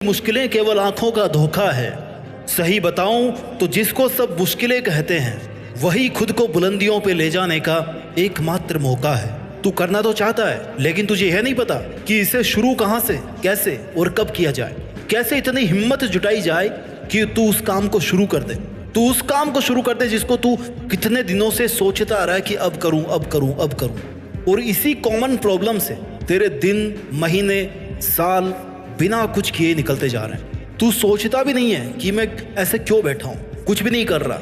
मुश्किलें केवल आंखों का धोखा है। सही बताऊं तो जिसको सब मुश्किलें कहते हैं वही खुद को बुलंदियों पे ले जाने का एकमात्र मौका है। तू करना तो चाहता है लेकिन तुझे यह नहीं पता कि इसे शुरू कहां से, कैसे और कब किया जाए। कैसे इतनी हिम्मत जुटाई जाए कि तू उस काम को शुरू कर दे। तू उस काम को शुरू कर दे जिसको तू कितने दिनों से सोचता आ रहा है कि अब करूं अब करूं अब करूं। और इसी कॉमन प्रॉब्लम से तेरे दिन, महीने, साल बिना कुछ किए निकलते जा रहे हैं। तू सोचता भी नहीं है कि मैं ऐसे क्यों बैठा हूं, कुछ भी नहीं कर रहा,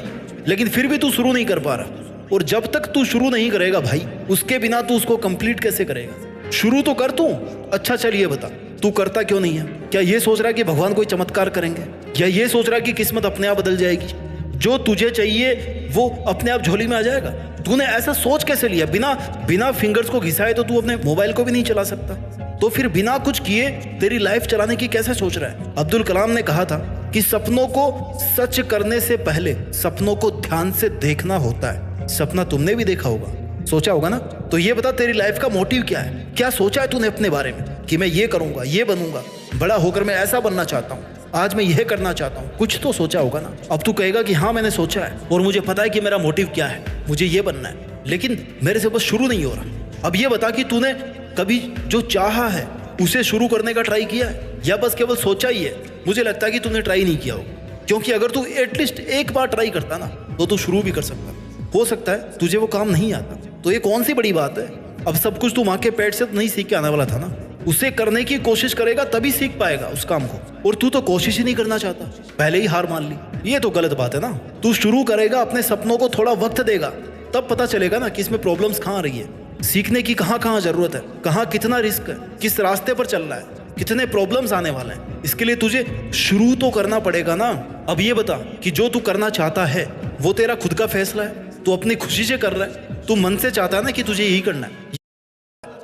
लेकिन फिर भी तू शुरू नहीं कर पा रहा। और जब तक तू शुरू नहीं करेगा भाई, उसके बिना तू उसको कंप्लीट कैसे करेगा। शुरू तो कर तू। अच्छा चल ये बता, तू करता क्यों नहीं है? क्या ये सोच रहा है कि भगवान कोई चमत्कार करेंगे, या ये सोच रहा है कि किस्मत अपने आप बदल जाएगी, जो तुझे चाहिए वो अपने आप झोली में आ जाएगा? तूने ऐसा सोच कैसे लिया? बिना फिंगर्स को घिसाए तो तू अपने मोबाइल को भी नहीं चला सकता, तो फिर बिना कुछ किए तेरी लाइफ चलाने की कैसे सोच रहा है? अब्दुल कलाम ने कहा था कि सपनों को सच करने से पहले सपनों को ध्यान से देखना होता है। सपना तुमने भी देखा होगा, सोचा होगा ना? तो ये बता, तेरी लाइफ का मोटिव क्या है? क्या सोचा है तूने अपने बारे में कि मैं ये करूंगा, ये बनूंगा, बड़ा होकर मैं ऐसा बनना चाहता हूँ, आज मैं यह करना चाहता हूँ? कुछ तो सोचा होगा ना। अब तू कहेगा कि हाँ मैंने सोचा है और मुझे पता है कि मेरा मोटिव क्या है, मुझे ये बनना है, लेकिन मेरे से बस शुरू नहीं हो रहा। अब ये बता कि तूने कभी जो चाहा है उसे शुरू करने का ट्राई किया है, या बस केवल सोचा ही है? मुझे लगता है कि तूने ट्राई नहीं किया होगा, क्योंकि अगर तू एटलीस्ट एक बार ट्राई करता ना तो तू शुरू भी कर सकता। हो सकता है तुझे वो काम नहीं आता, तो ये कौन सी बड़ी बात है? अब सब कुछ तू माँ के पेट से तो नहीं सीख के आने वाला था ना। उसे करने की कोशिश करेगा तभी सीख पाएगा उस काम को, और तू तो कोशिश ही नहीं करना चाहता, पहले ही हार मान ली। ये तो गलत बात है ना। तू शुरू करेगा, अपने सपनों को थोड़ा वक्त देगा, तब पता चलेगा ना कि इसमें प्रॉब्लम्स कहाँ आ रही है, सीखने की कहाँ जरूरत है, कहाँ कितना रिस्क है, किस रास्ते पर चल रहा है, कितने प्रॉब्लम्स आने वाले हैं। इसके लिए तुझे शुरू तो करना पड़ेगा ना। अब ये बता कि जो तू करना चाहता है वो तेरा खुद का फैसला है, तू अपनी खुशी से कर रहा है, तू मन से चाहता है ना कि तुझे यही करना है,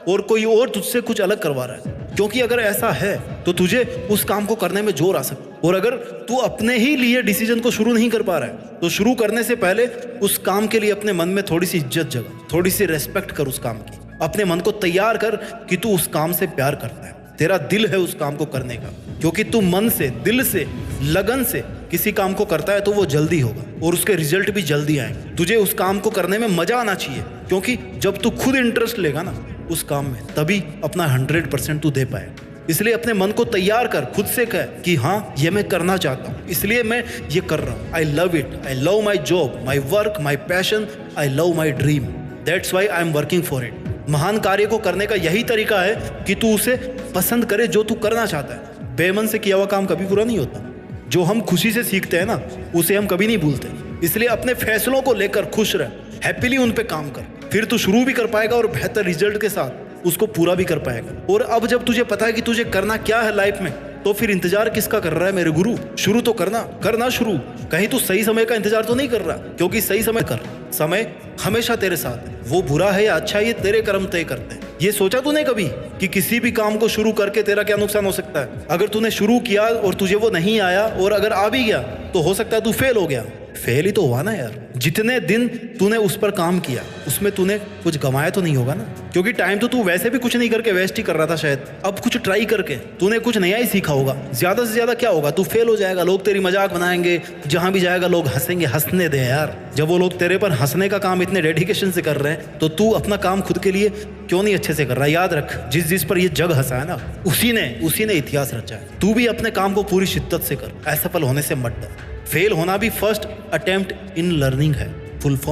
और कोई और तुझसे कुछ अलग करवा रहा है? क्योंकि अगर ऐसा है तो तुझे उस काम को करने में जोर आ सकता। और अगर तू अपने ही लिए डिसीजन को शुरू नहीं कर पा रहा है तो शुरू करने से पहले उस काम के लिए अपने मन में थोड़ी सी इज्जत जगा, थोड़ी सी रेस्पेक्ट कर उस काम की। अपने मन को तैयार कर कि तू उस काम से प्यार करता है, तेरा दिल है उस काम को करने का। क्योंकि तू मन से, दिल से, लगन से किसी काम को करता है तो वो जल्दी होगा और उसके रिजल्ट भी जल्दी आएंगे। तुझे उस काम को करने में मजा आना चाहिए, क्योंकि जब तू खुद इंटरेस्ट लेगा ना उस काम में, तभी अपना 100% तू दे पाएगा। इसलिए अपने मन को तैयार कर, खुद से कह कि हाँ ये मैं करना चाहता हूँ, इसलिए मैं ये कर रहा हूँ। I love it, I love my job, my work, my passion, I love my dream, that's why I am working for it. महान कार्य को करने का यही तरीका है कि तू उसे पसंद करे जो तू करना चाहता है। बेमन से किया हुआ काम कभी पूरा नहीं होता। जो हम खुशी से सीखते हैं ना उसे हम कभी नहीं भूलते। इसलिए अपने फैसलों को लेकर खुश रह, हैप्पीली उन पे काम कर, फिर तू शुरू भी कर पाएगा और बेहतर रिजल्ट के साथ उसको पूरा भी कर पाएगा। और अब जब तुझे पता है कि तुझे करना क्या है लाइफ में, तो फिर इंतजार किसका कर रहा है मेरे गुरु? शुरू तो करना शुरू। कहीं तू सही समय का इंतजार तो नहीं कर रहा, क्योंकि सही समय कर, समय हमेशा तेरे साथ है। वो बुरा है या अच्छा ये तेरे कर्म तय करते हैं। ये सोचा तूने कभी कि किसी भी काम को शुरू करके तेरा क्या नुकसान हो सकता है? अगर तूने शुरू किया और तुझे वो नहीं आया, और अगर आ भी गया तो हो सकता है तू फेल हो गया। फेल ही तो हुआ ना यार। जितने दिन तूने उस पर काम किया उसमें तूने कुछ गंवाया तो नहीं होगा ना, क्योंकि टाइम तो तू वैसे भी कुछ नहीं करके वेस्ट ही कर रहा था शायद। अब कुछ ट्राई करके तूने कुछ नया ही सीखा होगा। ज्यादा से ज्यादा क्या होगा, तू फेल हो जाएगा, लोग तेरी मजाक बनाएंगे, जहां भी जाएगा लोग हंसेंगे। हंसने दे यार, जब वो लोग तेरे पर हंसने का काम इतने डेडिकेशन से कर रहे हैं तो तू अपना काम खुद के लिए क्यों नहीं अच्छे से कर रहा है? याद रख, जिस पर ये जग हंसा है ना उसी ने इतिहास रचा है। तू भी अपने काम को पूरी शिद्दत से कर, असफल होने से मत डर। फेल होना भी फर्स्ट अटेम्प्ट इन लर्निंग है। Full form